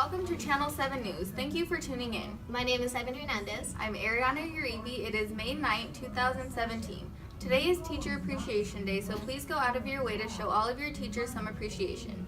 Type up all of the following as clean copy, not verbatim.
Welcome to Channel 7 News. Thank you for tuning in. My name is Evan Hernandez. I'm Ariana Uribe. It is May 9, 2017. Today is Teacher Appreciation Day, so please go out of your way to show all of your teachers some appreciation.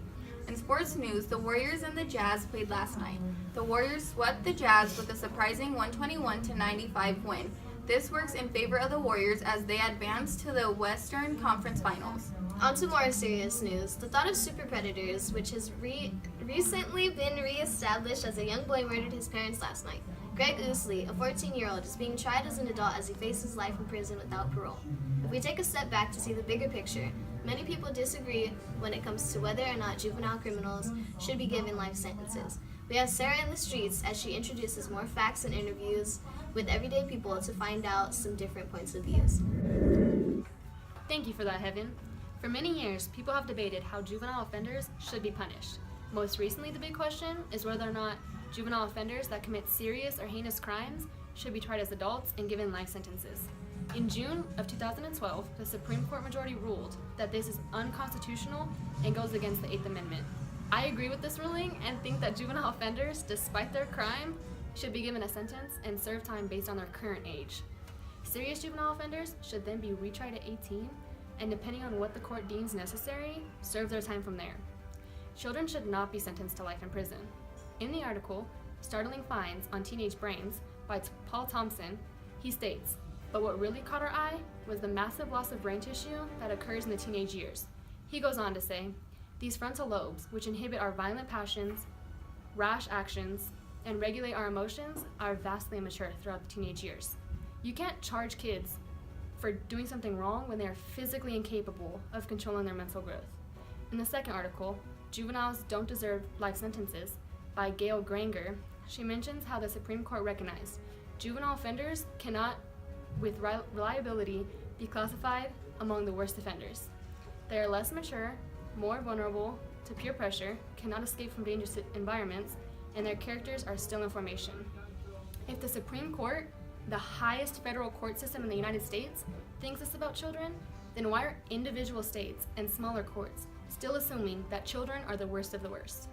In sports news, the Warriors and the Jazz played last night. The Warriors swept the Jazz with a surprising 121-95 win. This works in favor of the Warriors as they advance to the Western Conference Finals. On to more serious news. The thought of super predators, which has recently been re-established as a young boy murdered his parents last night. Greg Ousley, a 14-year-old, is being tried as an adult as he faces life in prison without parole. If we take a step back to see the bigger picture, many people disagree when it comes to whether or not juvenile criminals should be given life sentences. We have Sarah in the streets as she introduces more facts and interviews with everyday people to find out some different points of views. Thank you for that, Heaven. For many years, people have debated how juvenile offenders should be punished. Most recently, the big question is whether or not juvenile offenders that commit serious or heinous crimes should be tried as adults and given life sentences. In June of 2012, the Supreme Court majority ruled that this is unconstitutional and goes against the 8th Amendment. I agree with this ruling and think that juvenile offenders, despite their crime, should be given a sentence and serve time based on their current age. Serious juvenile offenders should then be retried at 18, and depending on what the court deems necessary, serve their time from there. Children should not be sentenced to life in prison. In the article, Startling Finds on Teenage Brains by Paul Thompson, he states, "But what really caught our eye was the massive loss of brain tissue that occurs in the teenage years." He goes on to say, "These frontal lobes, which inhibit our violent passions, rash actions, and regulate our emotions, are vastly immature throughout the teenage years. You can't charge kids for doing something wrong when they are physically incapable of controlling their mental growth." In the second article, Juveniles Don't Deserve Life Sentences by Gail Granger, she mentions how the Supreme Court recognized juvenile offenders cannot, with reliability, be classified among the worst offenders. They are less mature, more vulnerable to peer pressure, cannot escape from dangerous environments, and their characters are still in formation. If the Supreme Court, the highest federal court system in the United States, thinks this about children, then why are individual states and smaller courts still assuming that children are the worst of the worst?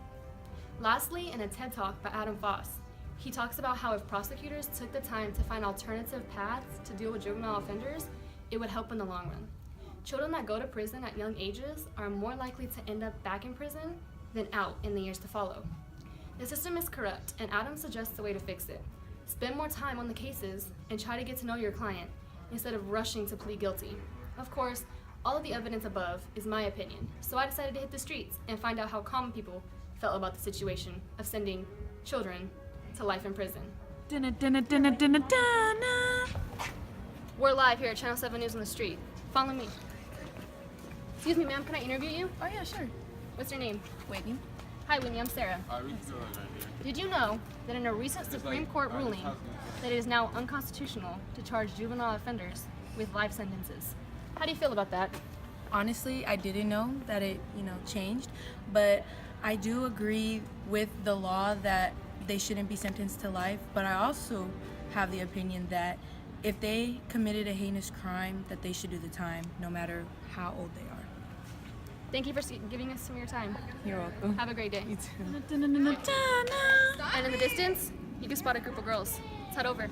Lastly, in a TED Talk by Adam Foss, he talks about how if prosecutors took the time to find alternative paths to deal with juvenile offenders, it would help in the long run. Children that go to prison at young ages are more likely to end up back in prison than out in the years to follow. The system is corrupt, and Adam suggests a way to fix it. Spend more time on the cases and try to get to know your client instead of rushing to plead guilty. Of course, all of the evidence above is my opinion, so I decided to hit the streets and find out how common people felt about the situation of sending children to life in prison. We're live here at Channel 7 News on the street. Follow me. Excuse me, ma'am, can I interview you? Oh yeah, sure. What's your name? Whitney. Hi, Winnie, I'm Sarah. Did you know that in a recent Supreme Court ruling that it is now unconstitutional to charge juvenile offenders with life sentences? How do you feel about that? Honestly, I didn't know that it, changed, but I do agree with the law that they shouldn't be sentenced to life, but I also have the opinion that if they committed a heinous crime, that they should do the time, no matter how old they are. Thank you for giving us some of your time. You're welcome. Have a great day. You too. And in the distance, you can spot a group of girls. Let's head over.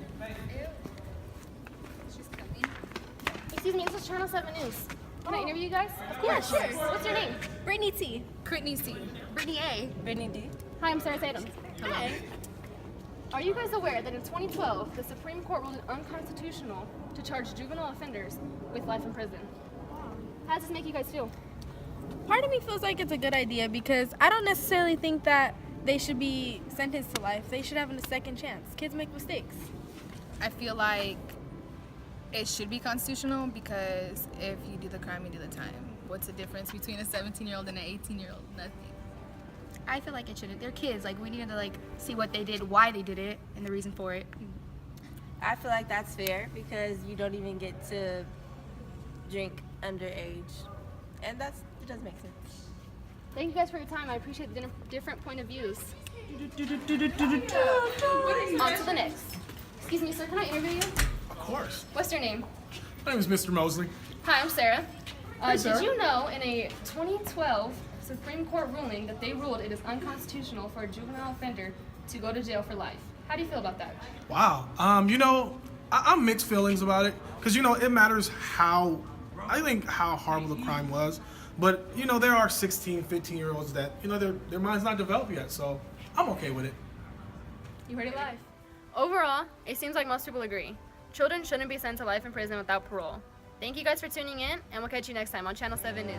Excuse me, this is Channel 7 News. Can I interview you guys? Of course. Yeah, sure. What's your name? Brittany T. Brittany C. Brittany A. Brittany D. Hi, I'm Sarah Tatum. Hi. Are you guys aware that in 2012, the Supreme Court ruled it unconstitutional to charge juvenile offenders with life in prison? How does this make you guys feel? Part of me feels like it's a good idea because I don't necessarily think that they should be sentenced to life. They should have a second chance. Kids make mistakes. I feel like it should be constitutional because if you do the crime, you do the time. What's the difference between a 17-year-old and an 18-year-old? Nothing. I feel like it shouldn't. They're kids. Like, we need to see what they did, why they did it, and the reason for it. I feel like that's fair because you don't even get to drink underage, and it does make sense. Thank you guys for your time. I appreciate the different point of views. On to the next. Excuse me, sir, can I interview you? Of course. What's your name? My name is Mr. Mosley. Hi, I'm Sarah. Hey, Sarah. Did you know in a 2012 Supreme Court ruling that they ruled it is unconstitutional for a juvenile offender to go to jail for life. How do you feel about that? Wow. I'm mixed feelings about it because, it matters how horrible the crime was. But, there are 16, 15-year-olds that, their mind's not developed yet. So I'm okay with it. You heard it live. Overall, it seems like most people agree. Children shouldn't be sent to life in prison without parole. Thank you guys for tuning in, and we'll catch you next time on Channel 7 News.